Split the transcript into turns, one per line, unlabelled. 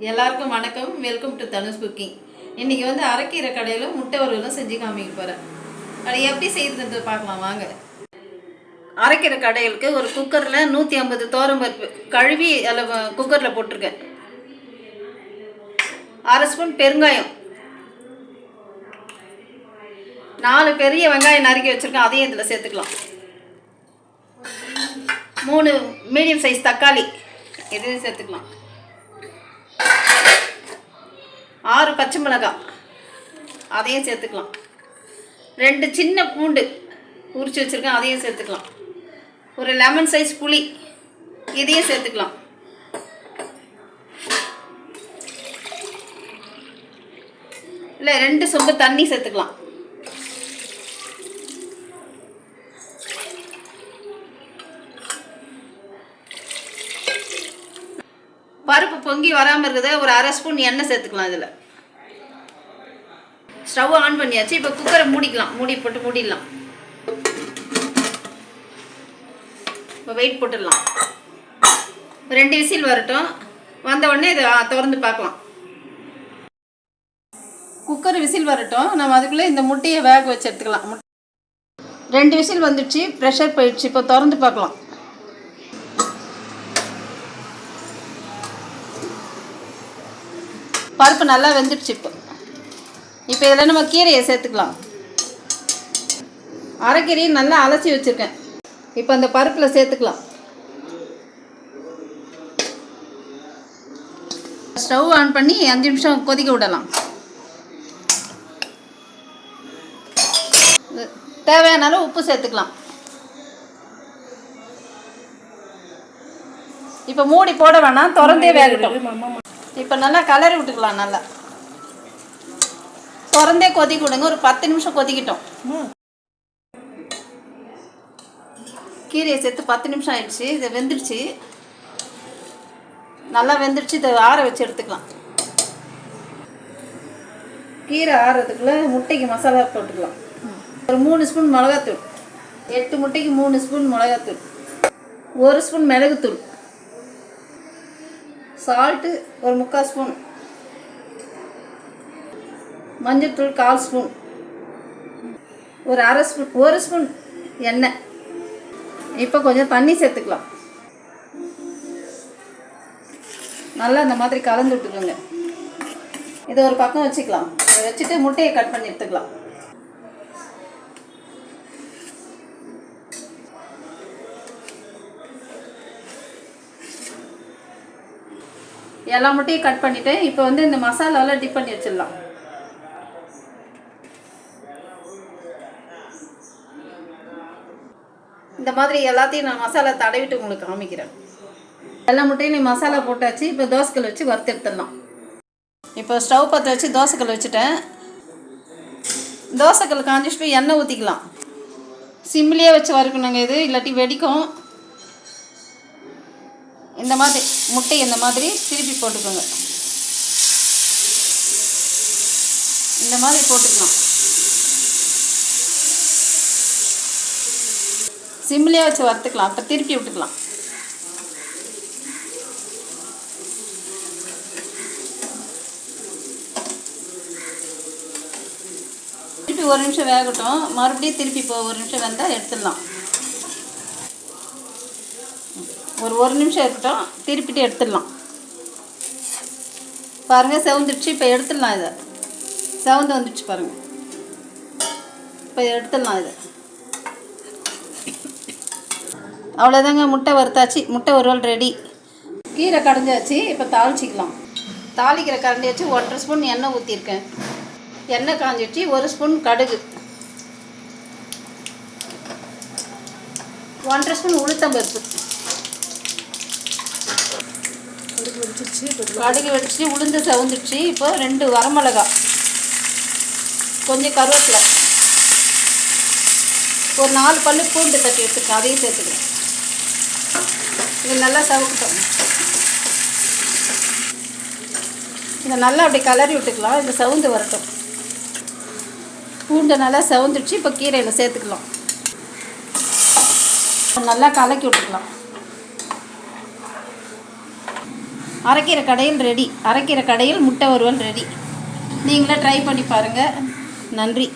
எல்லாருக்கும் வணக்கம். Welcome to Dhanush cooking. இன்றைக்கி வந்து அரைக்கீரை கடையில் முட்டை வறுவலும் செஞ்சு காமிக்க போகிறேன். அதை எப்படி செய்யறது பார்க்கலாம் வாங்க. அரைக்கீரை கடைகளுக்கு ஒரு குக்கரில் 150 பருப்பு கழுவி அதில் குக்கரில் போட்டிருக்கேன். 1/2 ஸ்பூன் பெருங்காயம், 4 பெரிய வெங்காயம் நறுக்கி வச்சுருக்கேன், அதையும் இதில் சேர்த்துக்கலாம். 3 மீடியம் சைஸ் தக்காளி இதையும் சேர்த்துக்கலாம். 6 பச்சை மிளகாய் அதையும் சேர்த்துக்கலாம். 2 சின்ன பூண்டு உரிச்சு வச்சுருக்கேன், அதையும் சேர்த்துக்கலாம். ஒரு லெமன் சைஸ் புளி இதையும் சேர்த்துக்கலாம். இல்லை 2 சொம்பு தண்ணி சேர்த்துக்கலாம். பருப்பு பொங்கி வராமல் இருக்குது, ஒரு 1/2 ஸ்பூன் எண்ணெய் சேர்த்துக்கலாம். இதில் ஸ்டவ் ஆன் பண்ணியாச்சு. இப்போ குக்கரை மூடிக்கலாம், மூடி போட்டு மூடிடலாம். இப்போ வெயிட் போட்டுடலாம். 2 விசில் வரட்டும். வந்த உடனே இதை திறந்து பார்க்கலாம். குக்கர் விசில் வரட்டும், நம்ம அதுக்குள்ளே இந்த முட்டையை வேக வச்சு எடுத்துக்கலாம். 2 விசில் வந்துடுச்சு, ப்ரெஷர் போயிடுச்சு. இப்போ திறந்து பார்க்கலாம். பருப்பு நல்லா வெந்துடுச்சு. இப்போ இதில் நம்ம கீரையை சேர்த்துக்கலாம். அரைக்கீரையை நல்லா அலசி வச்சுருக்கேன். இப்போ அந்த பருப்பில் சேர்த்துக்கலாம். ஸ்டவ் ஆன் பண்ணி 5 நிமிஷம் கொதிக்க விடலாம். தேவையான அளவு உப்பு சேர்த்துக்கலாம். இப்போ மூடி போட வேணாம், திறந்தே வேகட்டும். இப்போ நல்லா கலரி விட்டுக்கலாம். நல்லா திறந்தே கொதிக்க விடுங்க. ஒரு 10 நிமிஷம் கொதிக்கிட்டோம். கீரையை சேர்த்து 10 நிமிஷம் ஆயிடுச்சு. இது வெந்துடுச்சு, நல்லா வெந்துடுச்சு. இதை ஆற வச்சு எடுத்துக்கலாம். கீரை ஆறதுக்குள்ளே முட்டைக்கு மசாலா போட்டுக்கலாம். ஒரு 3 ஸ்பூன் மிளகாத்தூள், 8 முட்டைக்கு 3 ஸ்பூன் மிளகாத்தூள், 1 ஸ்பூன் மிளகுத்தூள், சால்ட்டு ஒரு 3/4 ஸ்பூன், மஞ்சள்தூள் 1/4 ஸ்பூன், ஒரு 1/2 ஸ்பூன், 1 ஸ்பூன் எண்ணெய். இப்போ கொஞ்சம் தண்ணி சேர்த்துக்கலாம். நல்லா இந்த மாதிரி கலந்து விட்டுக்கோங்க. இதை ஒரு பக்கம் வச்சுக்கலாம். இதை வச்சுட்டு முட்டையை கட் பண்ணி எடுத்துக்கலாம். எல்லா முட்டையும் கட் பண்ணிவிட்டேன். இப்போ வந்து இந்த மசாலாவில் டிப் பண்ணி வச்சிடலாம். இந்த மாதிரி எல்லாத்தையும் நான் மசாலா தடவிட்டு உங்களுக்கு காமிக்கிறேன். எல்லா முட்டையும் நீ மசாலா போட்டாச்சு. இப்போ தோசைக்கல் வச்சு வறுத்து எடுத்துடலாம். இப்போ ஸ்டவ் பற்ற வச்சு தோசைக்கல் வச்சுட்டேன். தோசைக்கல் காஞ்சிச்சு போய் எண்ணெய் ஊற்றிக்கலாம். சிம்மிலே வச்சு வறுக்கணுங்க, இது இல்லாட்டி வெடிக்கும். இந்த மாதிரி முட்டை இந்த மாதிரி திருப்பி போட்டுக்கோங்க. இந்த மாதிரி போட்டுக்கலாம். சிம்மிலே வச்சு வறுத்துக்கலாம். அப்போ திருப்பி விட்டுக்கலாம். திருப்பி 1 நிமிஷம் வேகட்டும். மறுபடியும் திருப்பி இப்போ 1 நிமிஷம் வெந்தால் எடுத்துடலாம். ஒரு 1 நிமிஷம் இருக்கட்டும், திருப்பிட்டு எடுத்துடலாம். பாருங்கள் செவந்துடுச்சு. இப்போ எடுத்துடலாம். இதை செவந்து வந்துடுச்சு பாருங்கள். இப்போ எடுத்துடலாம். இதை அவ்வளோதாங்க, முட்டை வறுத்தாச்சு. முட்டை வறுவல் ரெடி. கீரை கடைஞ்சாச்சு. இப்போ தாளிச்சிக்கலாம். தாளிக்கிற கரண்டி வச்சு 1/2 ஸ்பூன் எண்ணெய் ஊற்றிருக்கேன். எண்ணெய் காஞ்சிடுச்சு. 1 ஸ்பூன் கடுகு, 1/2 ஸ்பூன் உளுத்தம்பருப்பு, கடுகு வெடிச்சு உளுந்து செவந்துடுச்சு. இப்போ 2 வரமிளகாய், கொஞ்சம் கருவேப்பிலை, ஒரு 4 பல்லு பூண்டு தட்டி எடுத்துருக்கேன், அதையும் சேர்த்துக்கிறேன். இது நல்லா செவக்கட்டும். இதை நல்லா அப்படி கலரி விட்டுக்கலாம். இது செவந்து வரட்டும். பூண்டை நல்லா செவந்துடுச்சு. இப்போ கீரையில் சேர்த்துக்கலாம். நல்லா கலக்கி விட்டுக்கலாம். அரைக்கீரை கடையில் ரெடி. அரைக்கீரை கடையில் முட்டை வறுவல் ரெடி. நீங்களே ட்ரை பண்ணி பாருங்கள். நன்றி.